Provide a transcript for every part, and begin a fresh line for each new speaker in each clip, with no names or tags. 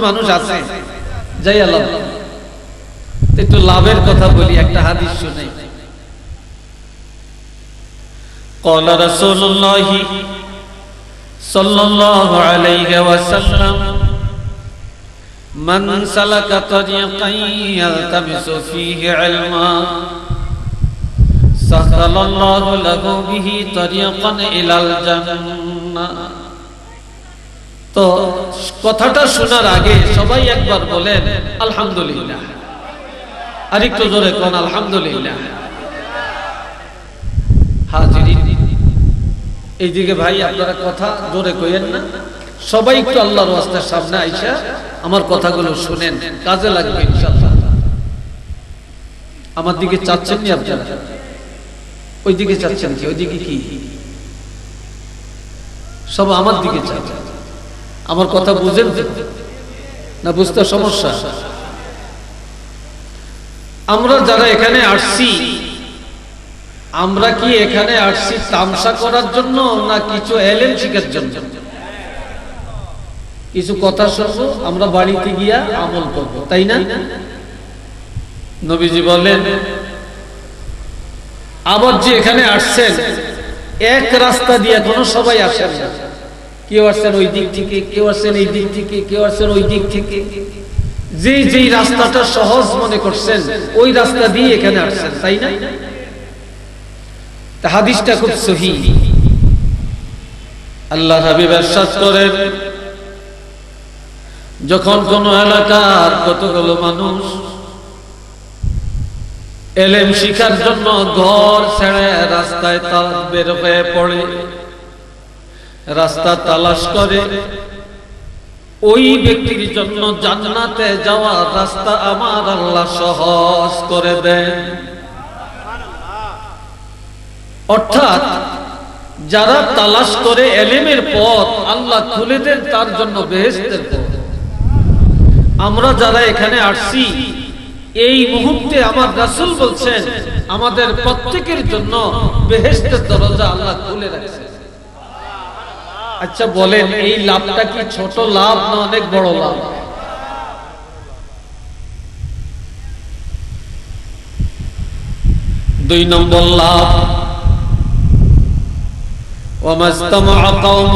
মানুষ আছে যাই আল্লাহ একটু লাভের কথা বলি একটা হাদিস শুনে قال رسول الله صلى الله عليه وسلم من سلك طريقا يلتمس فيه علما سهل الله له به طريقا إلى الجنة তো কথাটা শোনার আগে সবাই একবার বলেন আলহামদুলিল্লাহ আর একটু জোরে কোন আলহামদুলিল্লাহ হাজিরিন এইদিকে ভাই আপনারা কথা জোরে কইেন না সবাই একটু আল্লাহর ওয়াস্তে সামনে আইসা আমার কথাগুলো শুনেন কাজে লাগবে ইনশাআল্লাহ আমার দিকে চাচ্ছেন নি আপনারা ওইদিকে চাচ্ছেন কি ওইদিকে কি সব আমার দিকে চাচ্ছেন আমার কথা বুঝেন না বুঝতে সমস্যা আমরা যারা এখানে আসছি আমরা কি এখানে আসছি তামসা করার জন্য না কিছু এলেম শিখার জন্য কিছু কথা শুনবো আমরা বাড়িতে গিয়া আমল করব তাই না নবীজি বলেন আবার যে এখানে আসছেন এক রাস্তা দিয়ে কোনো সবাই আসেন না কেউ আসছেন ওই দিক থেকে কেউ আসছেন এই দিক থেকে কেউ আসছেন ওই দিক থেকে যেই রাস্তাটা সহজ মনে করছেন ওই রাস্তা দিয়ে এখানে আসছেন তাই না হাদিসটা খুব সহিহ আল্লাহর হাবিব ইরশাদ করেন যখন কোন এলাকার কতগুলো মানুষ ইলম শিখার জন্য ঘর ছেড়ে রাস্তায় বের হয়ে পড়ে রাস্তা তালাশ করে ওই ব্যক্তির জন্য জান্নাতে যাওয়ার রাস্তা আমার আল্লাহ সহজ করে দেন অর্থাৎ যারা তালাশ করে ইলমের পথ আল্লাহ খুলে দেন তার জন্য বেহেশতের পথ আমরা যারা এখানে আসছি এই মুহূর্তে আমার রাসূল বলছেন আমাদের প্রত্যেকের জন্য বেহেশতের দরজা আল্লাহ খুলে রাখছেন আচ্ছা বলেন এই লাভটা কি ছোট লাভ না অনেক বড় লাভ দুই নম্বর লাভ وَمَسْتَمَعَ قَوْمٌ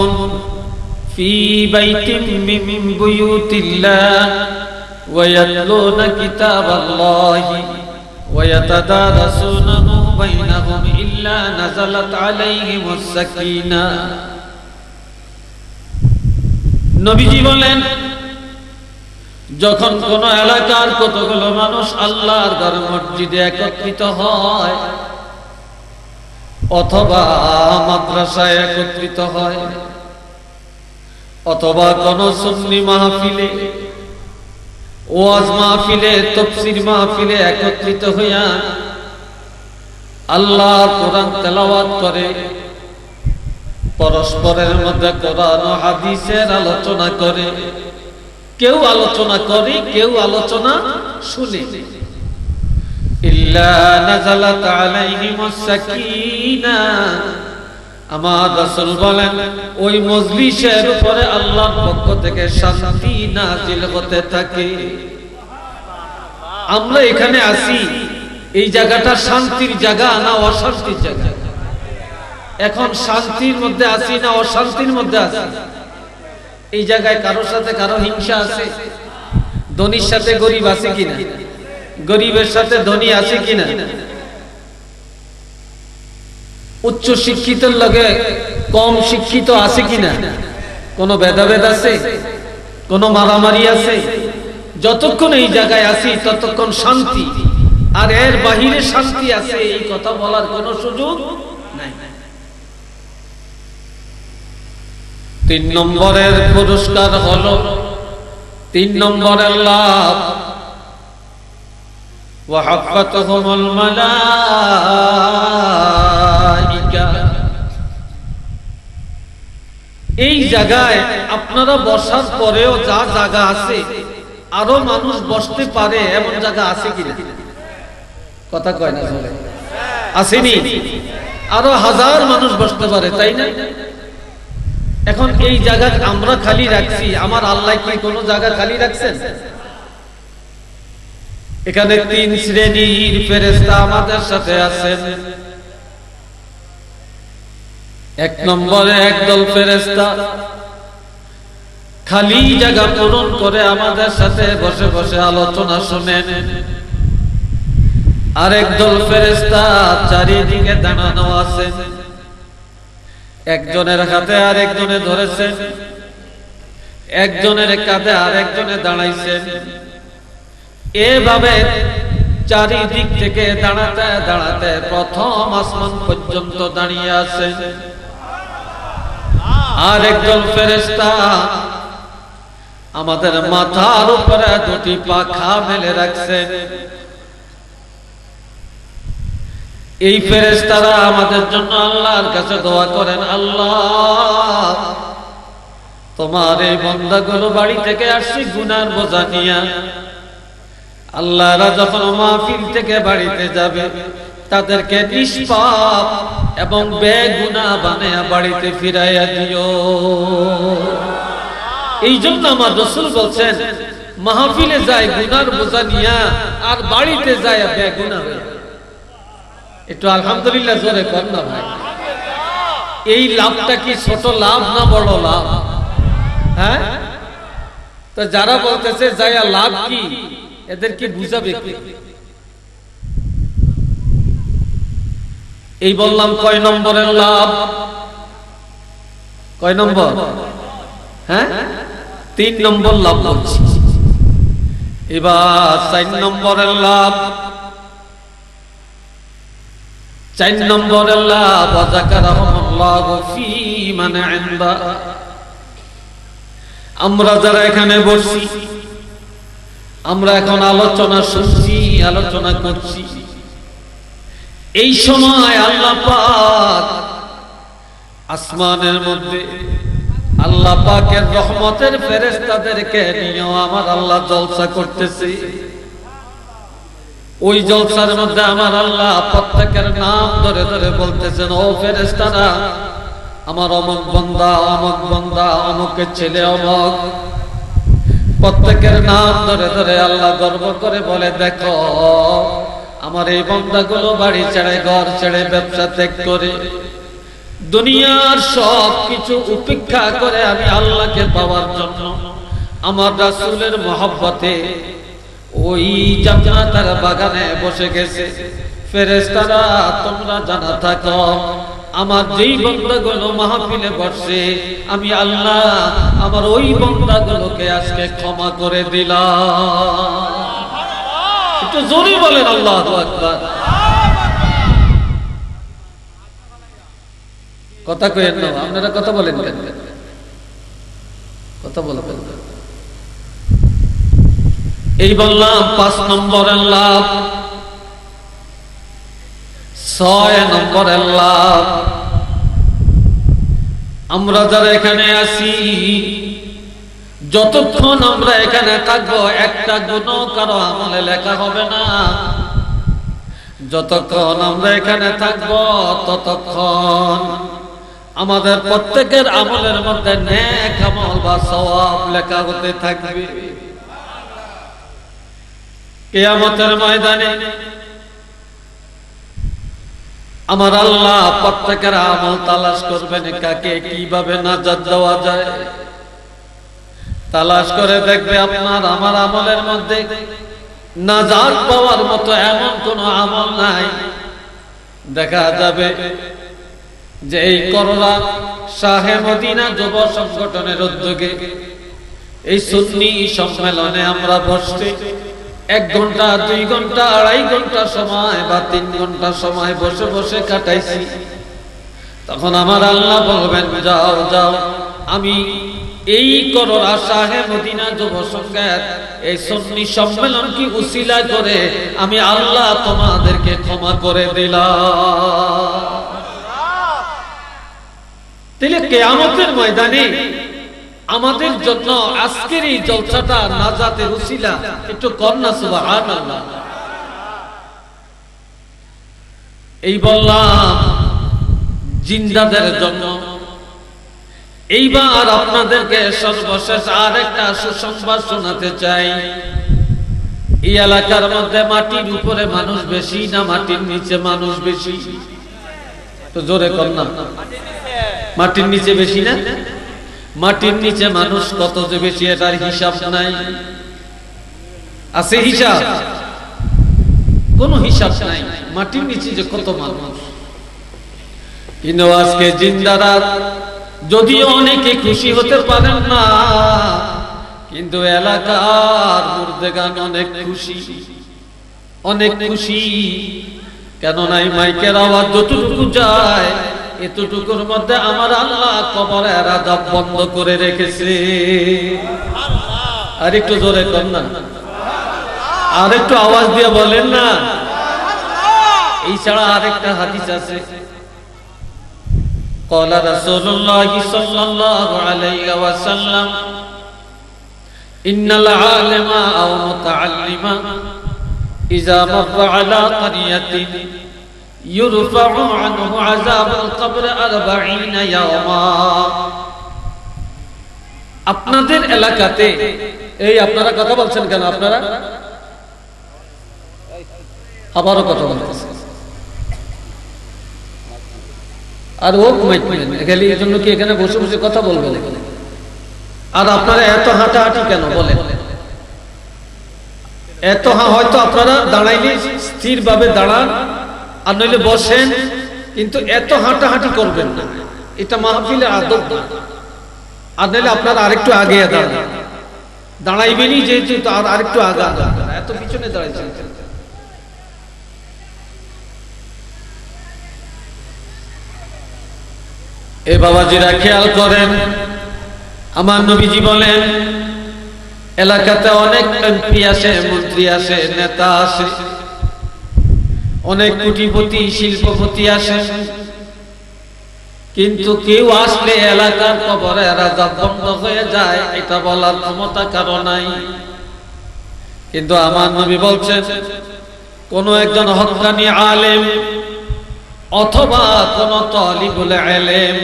فِي بَيْتٍ مِّن بُيُوتِ اللَّهِ وَيَتْلُونَ كِتَابَ اللَّهِ وَيَتَدَارَسُونَهُ بَيْنَهُمْ إِلَّا نَزَلَتْ عَلَيْهِمُ السَّكِينَةُ নবীজি বলেন যখন কোন এলাকার কতগুলো মানুষ আল্লাহর ঘর মসজিদে একত্রিত হয় অথবা মাদ্রাসায় একত্রিত হয় অথবা কোন সুন্নি মাহফিলে ওয়াজ মাহফিলে তাফসীর মাহফিলে একত্রিত হইয়া আল্লাহর কোরআন তেলাওয়াত করে পরস্পরের মধ্যে কোরআন ও হাদিসের আলোচনা করে কেউ আলোচনা করে কেউ আলোচনা শুনে ইল্লা নাযালাত আলাইহিমুস সাকিনাহ আমার রাসূল বলেন ওই মজলিসের উপরে আল্লাহর পক্ষ থেকে শান্তি নাযিল হতে থাকে আমরা এখানে আসি এই জায়গাটা শান্তির জায়গা না অশান্তির জায়গা এখন শান্তির মধ্যে আছি না অশান্তির মধ্যে আছি এই জায়গায় কারোর সাথে কারো হিংসা আছে ধনীর সাথে গরিব আছে কিনা গরিবের সাথে ধনী আছে কিনা উচ্চ শিক্ষিতের লগে কম শিক্ষিত আছে কিনা কোনো ভেদাভেদ আছে কোনো মারামারি আছে যতক্ষণ এই জায়গায় আছি ততক্ষণ শান্তি আর এর বাহিরে শান্তি আছে এই কথা বলার কোনো সুযোগ নাই তিন নম্বরের পুরস্কার হলো তিন নম্বরের লাভ ওয়াহাফাতুহুমুল মালাইকা এই জায়গায় আপনারা বসার পরেও যা জায়গা আছে আরো মানুষ বসতে পারে এমন জায়গা আছে কিনা কথা কয় না চলে আসেনি আরো হাজার মানুষ বসতে পারে তাই না এখন এই জায়গা আমরা খালি রাখছি, আমার আল্লাহ কি কোনো জায়গা খালি রাখছেন? এখানে 3 শ্রেণীর ফেরেশতা আমাদের সাথে আছেন। 1 নম্বরে একদল ফেরেশতা খালি জায়গা পূরণ করে আমাদের সাথে বসে বসে আলোচনা শুনেন। আরেক দল ফেরেশতা চারিদিকে দাঁড়ানো আছেন, একজনের হাতে আরেকজনে ধরেছেন, একজনের কাঁধে আরেকজনে দাঁড়াইছেন। এভাবে চারিদিক থেকে দাঁড়াতে দাঁড়াতে প্রথম আসমান পর্যন্ত দাঁড়িয়ে আছেন। আর একদল ফেরেশতা আমাদের মাথার উপরে 2টি পাখা মেলে রাখছেন। এই ফেরেশতারা আমাদের জন্য আল্লাহর কাছে দোয়া করেন, আল্লাহ তোমার এই বান্দাগুলো বাড়ি থেকে আসছে গুনার বোঝা নিয়ে, আল্লাহরা যখন মাহফিল থেকে বাড়িতে যাবে তাদেরকে নিষ্পাপ এবং বেগুনাহ বানায়া বাড়িতে ফিরাইয়া দিও। এই জন্য আমার রাসূল বলছেন, মাহফিলে যায় গুনার বোঝা নিয়া আর বাড়িতে যায় বেগুনাহ হয়ে। একটু আলহামদুলিল্লাহ জোরে কর না ভাই। এই লাভটা কি ছোট লাভ না বড় লাভ? হ্যাঁ, তো যারা বলতেছে যায় লাভ কি, এদের কি বুঝাবে কি? এই বললাম কয় নম্বরের লাভ? কয় নম্বর? হ্যাঁ, 3 নম্বর লাভ বলছি। এবার 4 নম্বরের লাভ। 4 নম্বরের লাভ, যাকারাহুমুল্লাহু ফী মান ইনদা। আমরা যারা এখানে বসি, আমরা এখন আলোচনা শুনছি, আলোচনা করছি, এই সময় আল্লাহ পাক আসমানের মধ্যে আল্লাহ পাকের রহমতের ফেরেশতাদেরকে নিয়ে আমার আল্লাহ জলসা করতেছে। ওই জলসার মধ্যে আমার আল্লাহ প্রত্যেকের নাম ধরে ধরে বলতেছেন, ও ফেরেশতারা, আমার অমুক বান্দা, অমুক বান্দা, অমুকের ছেলে অমুক। প্রত্যেকের নাম ধরে ধরে আল্লাহ গর্ব করে বলে, দেখো আমার এই বান্দাগুলো বাড়ি ছেড়ে, ঘর ছেড়ে, ব্যবসা ত্যাগ করে, দুনিয়ার সব কিছু উপেক্ষা করে আমি আল্লাহকে পাওয়ার জন্য আমার রাসূলের মহব্বতে ওই জান্নাতের বাগানে বসে গেছে। ফেরেশতারা তোমরা জানা থাকো, আমার যেই বান্দাগুলো মাহফিলে বসে, আমি আল্লাহ আমার ওই বান্দাগুলোকে আজকে ক্ষমা করে দিলাম। একটু জোরে বলেন আল্লাহু আকবার। কথা কইেন না, আপনারা কথা বলেন কেন? কথা বলবেন। এই বললাম 5 নম্বরের লাভ। 6 নম্বরের লাভ, আমরা যারা এখানে আছি, যতক্ষণ আমরা এখানে থাকবো একটা গুনাহ কারো আমলে লেখা হবে না। যতক্ষণ আমরা এখানে থাকবো ততক্ষণ আমাদের প্রত্যেকের আমলের মধ্যে নেক আমল বা সওয়াব লেখা হতে থাকবে। কিয়ামতের ময়দানে আমার আল্লাহ প্রত্যেকের আমল তালাশ করবেন, কাকে কিভাবে নাজাত দেওয়া যায় তালাশ করে দেখবে। আপনার আমার আমলের মধ্যে নাজাত পাওয়ার মতো এমন কোন আমল নাই। দেখা যাবে যে এই করোনা শাহে মদিনা যুব সংগঠনের উদ্যোগে এই সুন্নি সম্মেলনে আমরা বসছি, 1 ঘন্টা, 2 ঘন্টা, 2.5 ঘন্টা সময় বা 3 ঘন্টা সময় বসে বসে কাটাইছি। তখন আমার আল্লাহ বলবেন, যাও যাও, আমি এই করোনা শাহে মদিনা যুব সংঘের এই সুন্নি সম্মেলন কি উসিলা করে আমি আল্লাহ তোমাদেরকে ক্ষমা করে দিলাম। তাহলে কিয়ামতের ময়দানে আমাদের জন্য আজকের এই জলসাটা নাজাতের উসিলা। একটু কন্যা সুবহানাল্লাহ। এই বললাম জিন্দাদের জন্য, এইবার আপনাদেরকে সর্বশেষ আর একটা সুসংবাদ শোনাতে চাই। এই এলাকার মধ্যে মাটির উপরে মানুষ বেশি না মাটির নিচে মানুষ বেশি? তো জোরে কর না। মাটির নিচে বেশি না? মাটির নিচে মানুষ কত যে বেশি এটার হিসাব নাই। আছে হিসাব? কোনো হিসাব নাই মাটির নিচে যে কত মানুষ। কিন্তু আজকে জিন্দারা যদিও অনেকে খুশি হতে পারেন না, কিন্তু এলাকার মুর্দেগান অনেক খুশি, অনেক খুশি। কেন নাই মাইকের আওয়াজ যতটুকু যায় এতটুকুর মধ্যে আমার আল্লাহ কবরের আযাব বন্ধ করে রেখেছে। আর একটু জোরে কর না, আর একটু আওয়াজ দিয়ে বলেন না। এই ছাড়া আরেকটা হাদিস আছে, قال رسول الله صلى الله عليه وسلم إن العالم أو متعلم إذا مر على قرية يرفع عنه عذاب القبر 40 يوما। আপনাদের এলাকাতে এই আপনারা কথা বলছেন কেন? আপনারা আবারও কথা বলতেছেন। আর ও ঘুমাইতেন গেলে এই জন্য কি এখানে বসে বসে কথা বলবেন? আর আপনারা এত হাঁটাহাঁটি কেন বলেন? এত হয়তো আপনারা দাঁড়াইলে স্থিরভাবে দাঁড়ান, আর নইলে বসেন, কিন্তু এত হাঁটাহাঁটি করবেন না, এটা মাহফিলের আদব না। আর নইলে আপনারা আরেকটু আগে দাঁড়ান, দাঁড়াইবেনই যেহেতু আর আরেকটু আগে এত পিছনে দাঁড়াইছেন। এ বাবাজিরা খেয়াল করেন, আমার নবীজি বলেন এলাকাতে অনেক এমপি আসে, মন্ত্রী আসে, নেতা আসে, অনেক কোটিপতি শিল্পপতি আসে, কিন্তু কেউ আসলে এলাকার কবরের আযাব বন্ধ হয়ে যায় এটা বলার ক্ষমতা কারো নাই। কিন্তু আমার নবী বলছেন কোন একজন হক্কানি আলেম অথবা কোন তালিবুল ইলম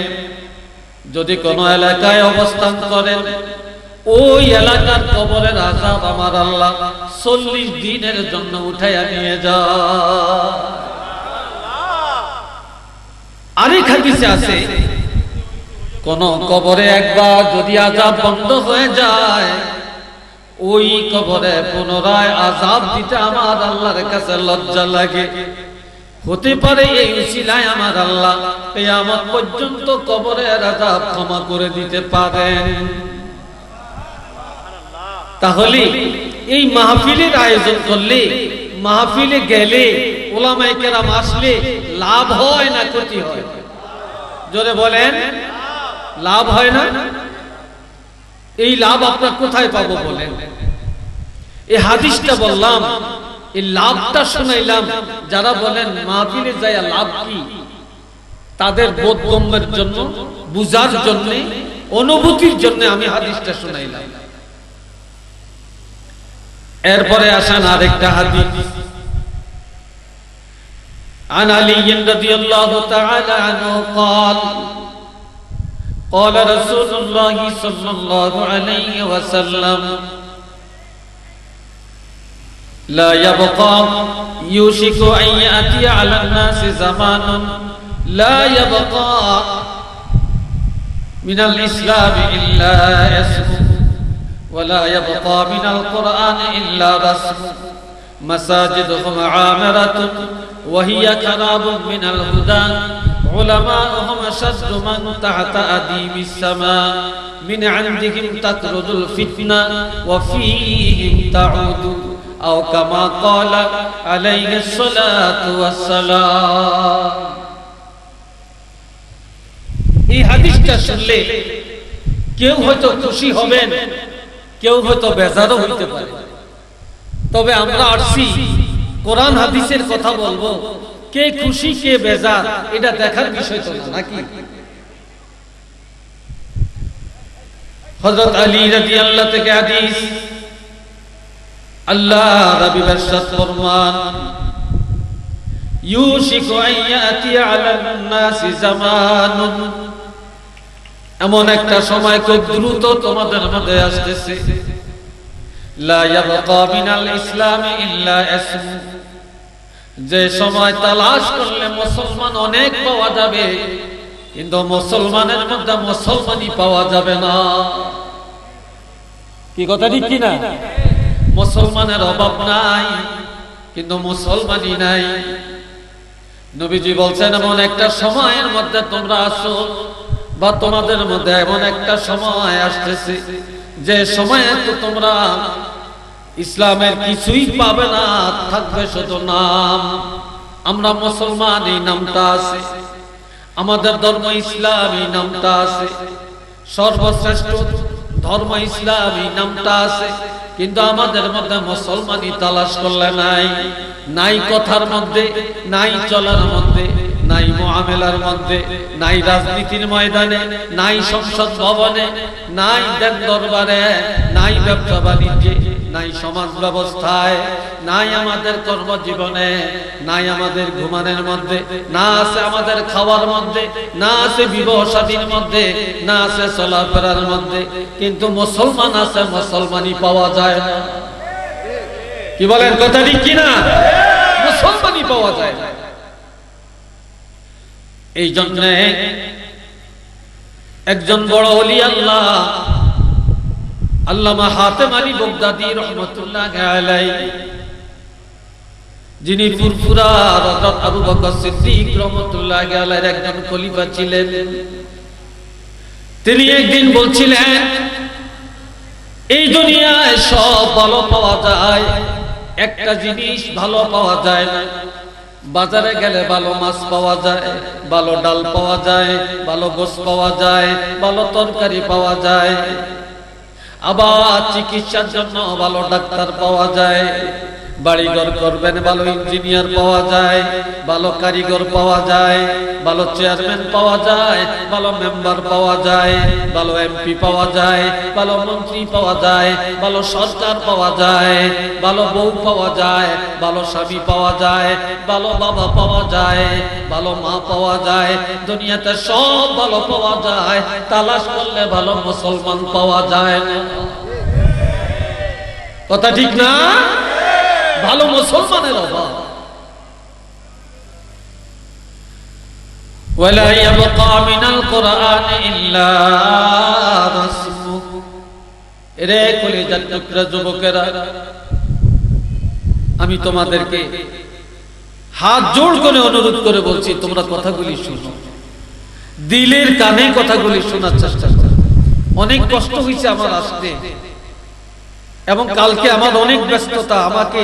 যদি কোন এলাকায় অবস্থান করেন, ওই এলাকার কবরের আযাব আমার আল্লাহ 40 দিনের জন্য উঠাইয়া নিয়ে যায়। আরেক হাদিসে আছে কোন কবরে একবার যদি আযাব বন্ধ হয়ে যায়, ওই কবরে পুনরায় আযাব দিতে আমার আল্লাহর কাছে লজ্জা লাগে। হতে পারে এই উসিলায় আমার আল্লাহ কিয়ামত পর্যন্ত কবরের আযাব ক্ষমা করে দিতে পারেন। তাহলে এই মাহফিলের আয়োজন করলে, মাহফিলে গেলে, উলামায়ে কেরাম আসলে লাভ হয় না ক্ষতি হয়? জোরে বলেন, লাভ হয় না? এই লাভ আপনারা কোথায় পাবো বলেন? এই হাদিসটা বললাম, এই লাভটা শুনাইলাম। যারা বলেন মাহফিলে যায় লাভ কি, তাদের বোধগম্যের জন্য, বুঝার জন্য, অনুভূতির জন্য আমি হাদিসটা শুনাইলাম। এরপরে আসেন আরেকটা হাদিস। عن علي رضي الله تعالى عنه قال قال رسول الله صلى الله عليه وسلم لا يبقى يوشك أن يأتي على الناس زمان لا يبقى من الإسلام إلا اسمه ولا يبقى من القرآن إلا رسمه مساجدهم عامرة وهي كراب من الهدى علماؤهم شد من تحت أديم السماء من عندهم تطرد الفتنة وفيهم تعود أو كما قال عليه الصلاة والسلام। এই হাদিসটা শুনলে কেউ হয়তো খুশি হবেন, কেউ হয়তো বেজারও হইতে পারে। তবে আমরা আসছি কোরআন হাদিসের কথা বলবো, কে খুশি কে বেজার এটা দেখার বিষয় তো নাকি? হযরত আলী রাদিয়াল্লাহু থেকে হাদিস, আল্লাহ রাব্বি ইরশাদ ফরমান ইউশিকু আন ইয়াতি আলান নাসি জামানুন এমন একটা সময় খুব দ্রুত তোমাদের মধ্যে আসতেছে, লা ইয়াবকা মিনাল ইসলামি ইল্লা ইসমু, যে সময় তালাশ করলে মুসলমান অনেক পাওয়া যাবে, কিন্তু মুসলমানের মধ্যে মুসলমানই পাওয়া যাবে না। কি কথা ঠিক কিনা? মুসলমানের অভাব নাই, কিন্তু মুসলমানই নাই। নবীজি বলছেন এমন একটা সময়ের মধ্যে তোমরা আসো, বা তোমাদের মধ্যে এমন একটা সময় আসতেছে, যে সময়ে তো তোমরা ইসলামের কিছুই পাবে না, থাকবে শুধু নাম। আমরা মুসলমান, এই নামটা আছে, আমাদের ধর্ম ইসলাম, এই নামটা আছে, সর্বশ্রেষ্ঠ ধর্ম ইসলাম, এই নামটা আছে, কিন্তু আমাদের মধ্যে মুসলমানই তালাশ করলে নাই। নাই কথার মধ্যে, নাই চলার মধ্যে, নাই মুআমেলার মধ্যে, নাই রাজনীতির ময়দানে, নাই সংসদ ভবনে, নাই দেন দরবারে, নাই ব্যবসা বাণিজ্যে, নাই সমাজ ব্যবস্থায়, নাই আমাদের কর্মজীবনে, নাই আমাদের ঘুমানোর মধ্যে, না আছে আমাদের খাওয়ার মধ্যে, না আছে বিবাহ শাদীর মধ্যে, না আছে চলাফেরার মধ্যে, কিন্তু মুসলমান আছে, মুসলমানই পাওয়া যায় না। কি বলেন, কথা ঠিক কিনা? মুসলমানই পাওয়া যায় না। এই জন্য একজন বড় ওলি আল্লাহ আল্লামা হাতেম আলী বগদাদী রহমাতুল্লাহ আলাইহি, যিনি ফুরফুরা হযরত আবু বকর সিদ্দিক রহমাতুল্লাহ আলাইহির একজন খলিফা ছিলেন, তিনি একদিন বলছিলেন, এই দুনিয়ায় সব ভালো পাওয়া যায়, একটা জিনিস ভালো পাওয়া যায় না। বাজারে গেলে ভালো মাছ পাওয়া যায়, ভালো ডাল পাওয়া যায়, ভালো গোশত পাওয়া যায়, ভালো তরকারি পাওয়া যায়, আবার চিকিৎসার জন্য ভালো ডাক্তার পাওয়া যায়, বাড়িঘর করবেন ভালো ইঞ্জিনিয়ার পাওয়া যায়, ভালো কারিগর পাওয়া যায়, ভালো চেয়ারম্যান পাওয়া যায়, ভালো মেম্বার পাওয়া যায়, ভালো এমপি পাওয়া যায়, ভালো মন্ত্রী পাওয়া যায়, ভালো সরকার পাওয়া যায়, ভালো বউ পাওয়া যায়, ভালো স্বামী পাওয়া যায়, ভালো বাবা পাওয়া যায়, ভালো মা পাওয়া যায়। দুনিয়াতে সব ভালো পাওয়া যায়, তালাশ করলে ভালো মুসলমান পাওয়া যায় না। কথা ঠিক না? ভালো মুসলমানের অভাব। ওয়ালা ইয়াবকা মিনাল কুরআন ইল্লা রাসমুহ। রে কলিজার টুকরা যুবকেরা, আমি তোমাদেরকে হাত জোড় করে অনুরোধ করে বলছি, তোমরা কথাগুলি শুনো, দিলের কানে কথাগুলি শোনার চেষ্টা করো। অনেক কষ্ট হয়েছে আমার আসতে, এবং কালকে আমার অনেক ব্যস্ততা, আমাকে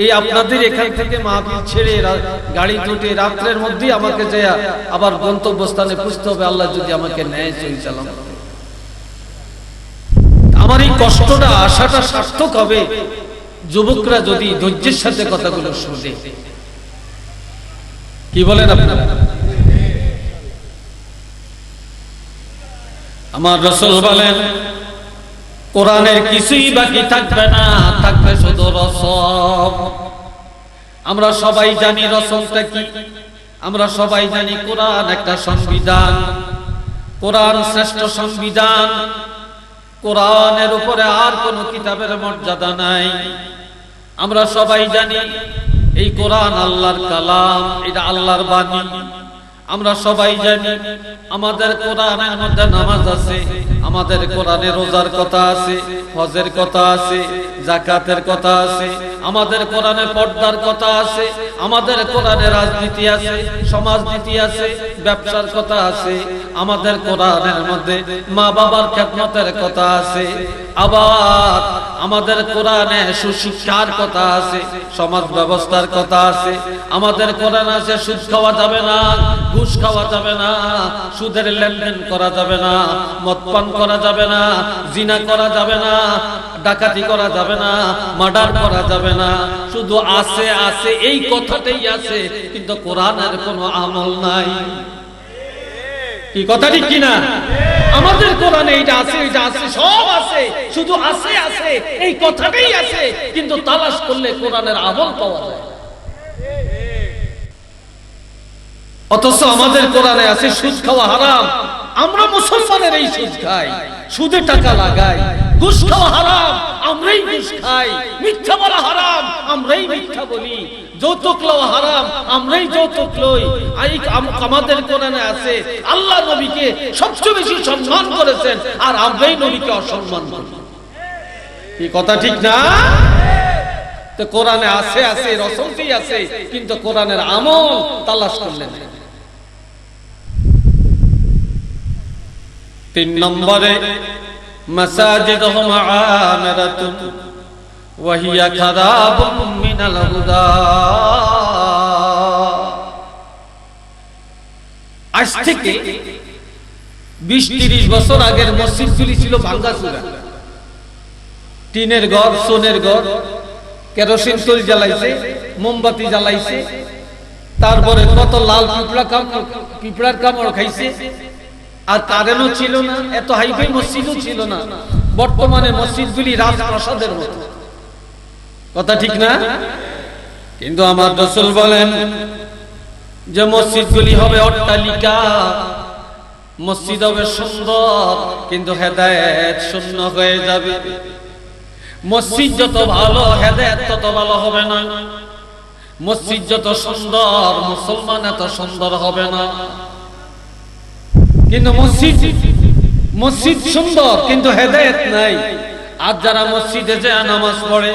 এই আপনাদের এখান থেকে মাহফিল ছেড়ে গাড়ি দুটে রাত্রের মধ্যে আমাকে যে আবার গন্তব্যস্থানে পৌঁছতে হবে, আল্লাহ যদি আমাকে নেয় চলে চালাম। আমার এই কষ্টটা, আশাটা সার্থক হবে যুবকরা যদি ধৈর্যের সাথে কথাগুলো শুনে। কি বলেন আপনারা? আমার রাসূল বলেন, কোরআনের কিছুই বাকি থাকবে না, থাকবে শুধু রসম। আমরা সবাই জানি রসমটা কি, আমরা সবাই জানি কোরআন একটা সংবিধান, কোরআন শ্রেষ্ঠ সংবিধান, কোরআনের উপরে আর কোন কিতাবের মর্যাদা নাই। আমরা সবাই জানি এই কোরআন আল্লাহর কালাম, এটা আল্লাহর বাণী। আমরা সবাই জানি আমাদের কোরআনের মধ্যে নামাজ আছে, আমাদের কোরআনে রোজার কথা আছে, হজের কথা আছে, যাকাতের কথা আছে, আমাদের কোরআনে পর্দার কথা আছে, আমাদের কোরআনে রাজনীতি আছে, সমাজনীতি আছে, ব্যবসার কথা আছে, আমাদের কোরআনের মধ্যে মা বাবার খেদমতের কথা আছে, আবার আমাদের কোরআনে সুশিক্ষার কথা আছে, সমাজ ব্যবস্থার কথা আছে। আমাদের কোরআনে আছে সুদ খাওয়া যাবে না, ঘুষ খাওয়া যাবে না, সুদের লেনদেন করা যাবে না, মদপান করা যাবে না, জিনা করা যাবে না, ডাকাতি করা যাবে না, মার্ডার করা যাবে না। শুধু আছে আছে, এই কথাটাই আছে, কিন্তু কোরআনের কোনো আমল নাই। কি কথা ঠিক কিনা? আমাদের কোরআনে এইটা আছে, এইটা আছে, সব আছে, শুধু আছে আছে, এই কথাটাই আছে, কিন্তু তালাশ করলে কোরআনের আমল পাওয়া যায়। অথচ আমাদের কোরআনে আছে সুদ খাওয়া হারাম, আমরা মুসলমানের এই সুদ খাই, সুদে টাকা লাগাই, ঘুষ খাওয়া হারাম, আমরাই ঘুষ খাই, মিথ্যা বলা হারাম, আমরাই মিথ্যা বলি, যৌতুক লওয়া হারাম, আমরাই যৌতুক লই। আমাদের কোরআনে আছে আল্লাহ নবীকে সবচেয়ে বেশি সম্মান করেছেন, আর আমরাই নবীকে অসম্মান করি। এই কথা ঠিক না? তো কোরআনে আছে আছে, রসুলই আছে, কিন্তু কোরআনের আমল তালাশ করলেন। 3 নম্বরে মাসাজিদুহুম আমিরাতুন ওয়া হিয়া খারাবুম মিনাল হুদা। আজ থেকে 20-30 বছর আগের মসজিদগুলি ছিল ভাঙ্গাচুরা, টিনের ঘর, সোনের ঘর, কেরোসিন তেল জ্বালাইছে, মোমবাতি জ্বালাইছে, তারপরে কত লাল পিঁপড়ার কামড় খাইছে, আর কারেন্টও ছিল না, এত হাইফাই মসজিদও ছিল না। বর্তমানে মসজিদগুলি রাজপ্রাসাদের মতো, কথা ঠিক না? কিন্তু আমার রাসূল বলেন যে মসজিদগুলি হবে অট্টালিকা, মসজিদ হবে সুন্দর, কিন্তু হেদায়েত শূন্য হয়ে যাবে। মসজিদ যত ভালো, হেদায়েত তত ভালো হবে না। মসজিদ যত সুন্দর, মুসলমান এত সুন্দর হবে না। কিন্তু মসজিদ সুন্দর, কিন্তু হেদায়েত নাই। আর যারা মসজিদে যায় নামাজ পড়ে,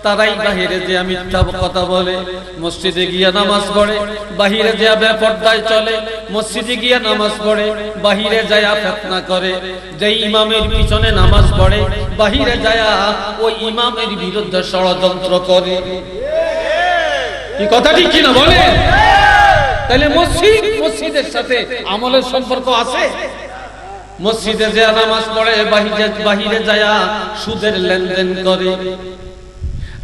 তারাই বাহিরে যে মিথ্যা কথা বলে, মসজিদে গিয়ে নামাজ পড়ে, বাহিরে যে বেপরদায় চলে, মসজিদে গিয়ে নামাজ পড়ে, বাহিরে যায় ফিতনা করে। যে ইমামের পিছনে নামাজ পড়ে, বাহিরে যায় ওই ইমামের বিরুদ্ধে ষড়যন্ত্র করে। কি কথা ঠিক কিনা বলে? তাহলে মসজিদের সাথে আমলের সম্পর্ক আছে? মসজিদে যে নামাজ পড়ে, বাহিরে যায় সুদের লেনদেন করে।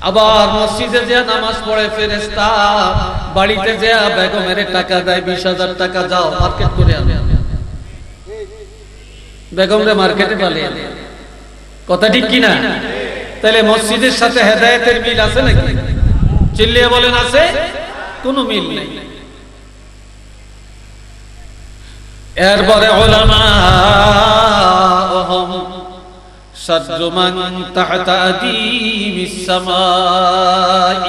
আবার মসজিদে যে নামাজ পড়ে ফেরেশতা, বাড়িতে যে বেগমের টাকা দেয়, 20,000 টাকা, যাও মার্কেট করে আনে, বেগমরে মার্কেটে পালিয়ে আনে। কথা ঠিক কিনা? তাহলে মসজিদের সাথে হেদায়েতের মিল আছে নাকি? চিল্লিয়ে বলেন আছে? কোনো মিল নেই। এরপরে উলামা শাররু মান তাহতা আদিমিস সামাই।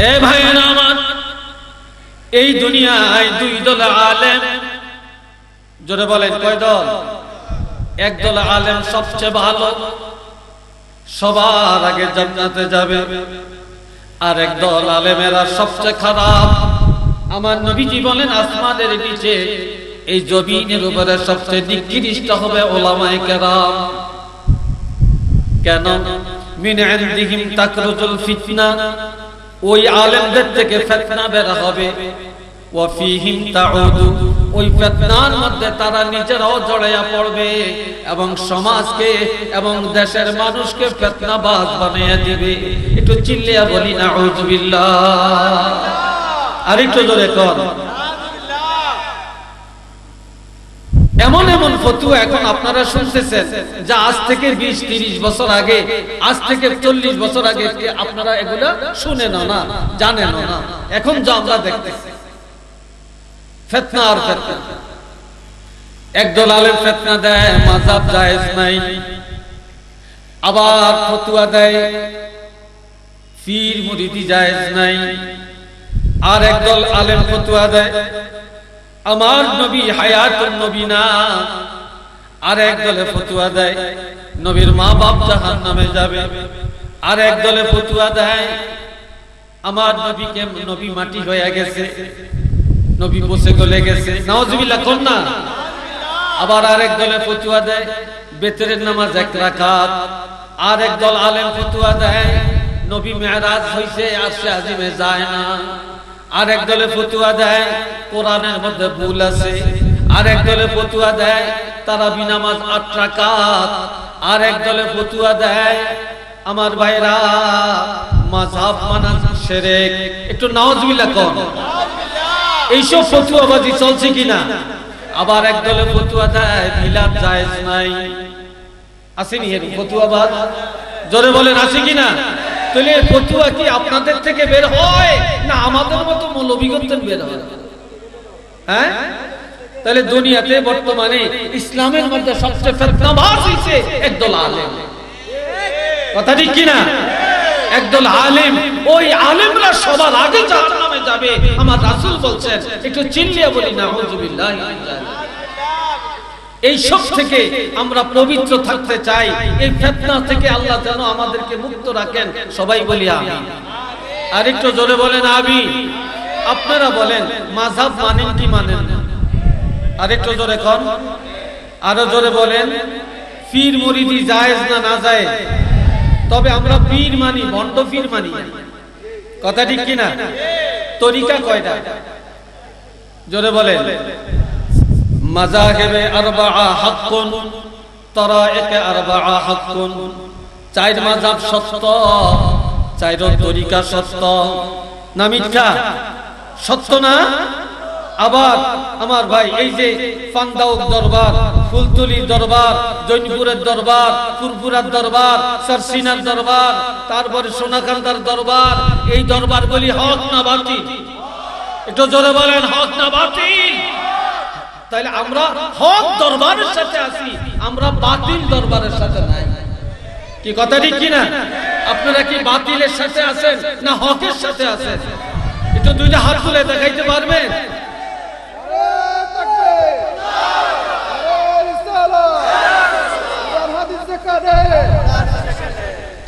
এ ভাইরা আমার, এই দুনিয়ায় 2 দল আলেম, জোরে বলেন কয় দল? এক দল আলেম সবচেয়ে ভালো, সবার আগে জান্নাতে যাবে। আর এক দল আলেমেরা সবচেয়ে খারাপ। আমার নবীজি বলেন আসমানের নিচে এই জমিনের উপরে সবচেয়ে নিকৃষ্ট হবে উলামায়ে কেরাম। কেন? মিন ইনদিহিম তাকরুজুল ফিতনা, ওই আলেমদের থেকে ফিতনা বের হবে। ওয়া ফীহিম তাউদু, ওই ফিতনার মধ্যে তারা নিজেরাও জড়ায়া পড়বে এবং সমাজকে এবং দেশের মানুষকে ফিতনাবাজ বানিয়ে দিবে। একটু চিল্লিয়া বলি নাউযুবিল্লাহ। আর একটু জোরে কর। এমন এমন ফতোয়া এখন আপনারা শুনতেছেন, যা আজ থেকে 20-30 বছর আগে, আজ থেকে 40 বছর আগে আপনারা এগুলা শুনেন না, জানেন না। এখন যা আমরা দেখতেছি ফিতনা আর ফিতনা। একদল আলেম ফিতনা দেয় মাযহাব জায়েজ নাই, আবার ফতোয়া দেয় পীর মুরিদি জায়েজ নাই। আর একদল আলেম ফতোয়া দেয় আমার নবী হায়াতুন নবী না। আর একদলে ফতোয়া দেয় নবীর মা বাপ জাহান্নামে যাবে। আর একদলে ফতোয়া দেয় আমার নবীকে, নবী মাটি হয়ে গেছে, নবী বসে গলে গেছে, নাউযুবিল্লাহ কোন না। আবার আরেক দলে ফতোয়া দেয় বেতরের নামাজ 1 রাকাত। আর একদল আলেম ফতোয়া দেয় নবী মেরাজ হইছে, আরশে আজিমে যায় না। আর এক দলে ফতোয়া দেয় কোরআনের মধ্যে ভুল আছে। আর এক দলে ফতোয়া দেয় তারাবি নামাজ 8 রাকাত। আর এক দলে ফতোয়া দেয় আমার ভাইরা মাযহাব মানা শিরক। একটু নাউযুবিল্লাহ কোন। এইসব ফতোয়াবাজি চলছে কিনা? আবার এক দলে ফতোয়া দেয় মিলাদ জায়েজ নাই। আসেনি এর ফতোয়াবাজ? জোরে বলেন আছে কিনা? তাহলে ফতোয়া কি আপনাদের থেকে বের হয় না আমাদের মতো মৌলভিগণ বের হয়? হ্যাঁ, তাহলে দুনিয়াতে বর্তমানে ইসলামের মধ্যে সবচেয়ে ফিতনাবাজ হইছে একদল আলেম। কথা ঠিক কিনা? একদল আলেম, ওই আলেমরা সবার আগে জাহান্নামে যাবে আমার রাসূল বলছেন। একটু চিল্লিয়ে বলি নাউযুবিল্লাহ। এই সব থেকে আমরা পবিত্র থাকতে চাই, এই ফিতনা থেকে আল্লাহ যেন আমাদেরকে মুক্ত রাখেন। সবাই বলি আমিন। আর একটু জোরে বলেন আমিন। আপনারা বলেন মাযহাব মানেন কি মানেন না? আর একটু জোরে কোন, আরো জোরে বলেন পীর মুরিদি জায়েজ না না জায়েজ? তবে আমরা পীর মানি, ভণ্ড পীর মানি। কথা ঠিক কিনা? তরিকা কয়টা? জোরে বলেন। মাযাহিবে আরবাআ হাক্কুন, তরায়েকে আরবাআ হাক্কুন। চার মাযহাব সত্য, চার তরিকা সত্য। না মিথ্যা? সত্য না? আবার আমার ভাই এই যে পান্দাউক দরবার, ফুলতলির দরবার, জৈনপুরের দরবার, ফুরফুরার দরবার, সারসিনার দরবার, তারপরে সোনাকান্দার দরবার, এই দরবারগুলি হক না বাতিল? একটু জোরে বলেন হক না বাতিল? তাহলে আমরা হক দরবারের সাথে আছি, আমরা বাতিল দরবারের সাথে নাই। কি কথা ঠিক কিনা? আপনারা কি বাতিলের সাথে আছেন না হকের সাথে আছেন? একটু দুইটা হাত তুলে দেখাইতে পারবেন?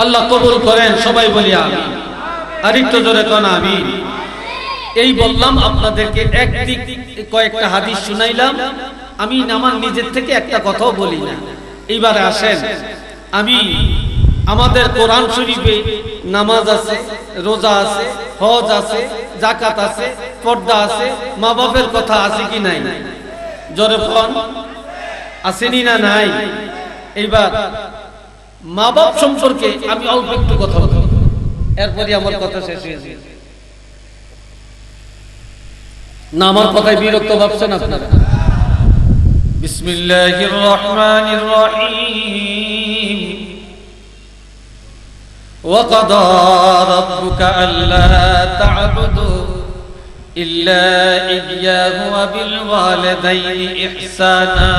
আল্লাহ কবুল করেন। সবাই বলি আমিন। আর একটু জোরে কোন আমিন। এই বললাম আপনাদেরকে একদিক কয়েকটা হাদিস শুনাইলাম। আমি আমার নিজের থেকে একটা কথাও বলি না। এইবারে আসেন, আমি আমাদের কোরআন শরীফে নামাজ আছে, রোজা আছে, হজ আছে, যাকাত আছে, পর্দা আছে, মা বাপের কথা আছে কি নাই? জোরে বলেন আসেনি না নাই? এইবার মা বাপ সম্পর্কে আমি অল্প একটু কথা বলবো, এরপরে আমার কথা শেষ হয়ে যাবে। না আমার কথায় বিরক্ত ভাবছেন আপনারা? বিসমিল্লাহির রহমানির রহিম। وقضى ربك ألا تعبدوا إلا إياه وبالوالدين إحسانا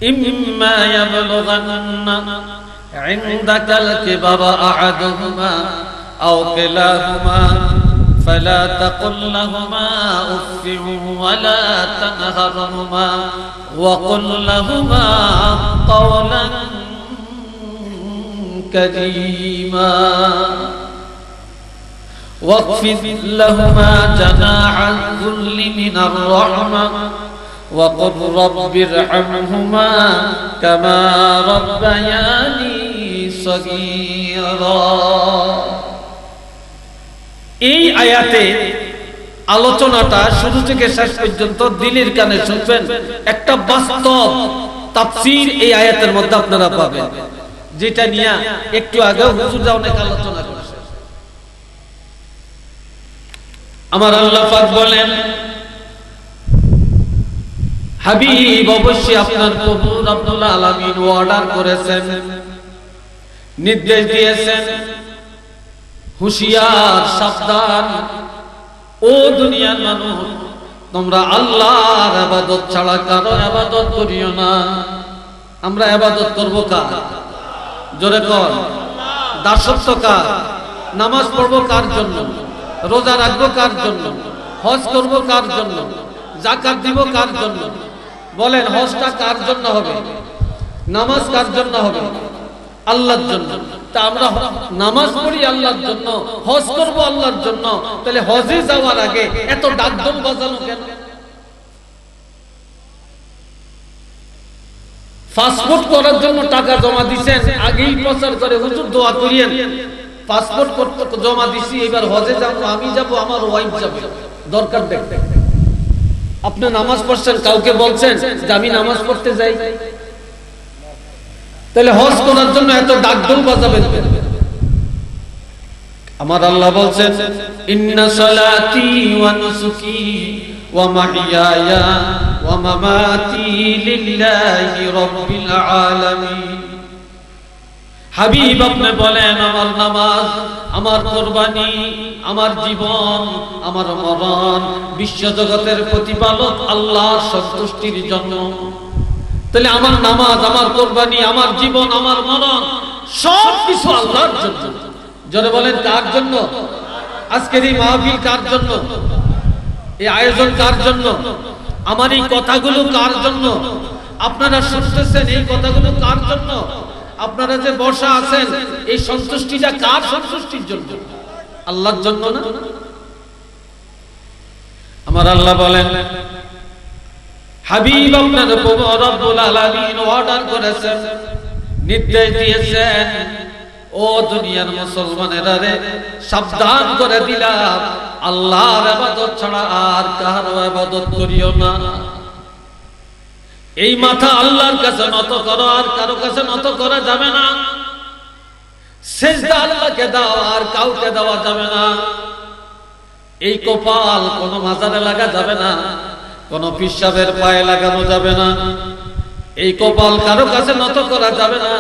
إما يبلغن عندك الكبر أحدهما أو كلاهما فلا تقل لهما أف ولا تنهرهما وقل لهما قولا كريما واخفض لهما جناح الذل من الرحمة وقل رب ارحمهما كما ربياني صغيرا। এই আয়াতে আলোচনাটা শুরু থেকে শেষ পর্যন্ত দিলের কানে শুনবেন। একটা বাস্তব তাফসীর এই আয়াতের মধ্যে আপনারা পাবেন, যেটা নিয়ে একটু আগে হুজুররা অনেক আলোচনা করেছে। আমার আল্লাহ পাক বলেন, হাবিব অবশ্যই আপনার প্রভু রব্বুল আলামিন অর্ডার করেছেন, নির্দেশ দিয়েছেন, হুঁশিয়ার সাবধান ও দুনিয়ার মানুষ, তোমরা আল্লাহর ইবাদত ছাড়া কারো ইবাদত করিও না। আমরা ইবাদত করব কার? জোরে কর। দাসত্ব কার? নামাজ পড়ব কার জন্য? রোজা রাখবো কার জন্য? হজ করব কার জন্য? যাকাত দিব কার জন্য? বলেন হজটা কার জন্য হবে? নামাজ কার জন্য হবে? আল্লাহর জন্য। তা আমরা নামাজ পড়ি আল্লাহর জন্য, হজ করব আল্লাহর জন্য, তাহলে হজে যাওয়ার আগে এত ডাকডোল বাজানো কেন? পাসপোর্ট করার জন্য টাকা জমা দিছেন, আগেই প্রচার করে হুজুর দোয়া করিয়েন, পাসপোর্ট করতে জমা দিছি, এবার হজে যাব, আমি যাব, আমার ওয়াইফ যাবে, দরকার দেখতে। আপনি নামাজ পড়ছেন, কাউকে বলছেন যে আমি নামাজ পড়তে যাই, তাহলে হজ করার জন্য এত ডাকডোল বাজাবেন? আমার আল্লাহ বলছেন, ইন্না সালাতি ওয়া নুসুকি ওয়া মাহইয়ায়া ওয়া মামাতি লিল্লাহি রাব্বিল আলামিন। হাবিব আপনি বলেন আমার নামাজ, আমার কুরবানি, আমার জীবন, আমার মরণ বিশ্ব জগতের প্রতিপালক আল্লাহর সন্তুষ্টির জন্য। তাহলে আমার নামাজ, আমার কুরবানি, আমার জীবন, আমার মরণ সব কিছু আল্লাহর জন্য। জোরে বলেন কার জন্য? আজকের এই মাহফিল কার জন্য? এই আয়োজন কার জন্য? আমার এই কথাগুলো কার জন্য? আপনারা শুনতেছেন এই কথাগুলো কার জন্য? আপনারা যে বসা আছেন এই সন্তুষ্টিটা কার সন্তুষ্টির জন্য? আল্লাহর জন্য না? আমার আল্লাহ বলেন হাবিব আপনার প্রভু রব্বুল আলামিন অর্ডার করেছেন, নির্দেশ দিয়েছেন, ও দুনিয়ার মুসলমানেরা রে, সাবধান করে দিলাম আল্লাহর ইবাদত ছাড়া আর কারো ইবাদত করিও না। এই মাথা আল্লাহর কাছে নত করো, আর কারো কাছে নত করা যাবে না। সিজদা আল্লাহকে দাও, আর কাউকে দেওয়া যাবে না। এই কপাল কোন মাজারে লাগা যাবে না, কোন পিশাবের পায়ে লাগানো যাবে না। এই কপাল কারো কাছে নত করা যাবে না।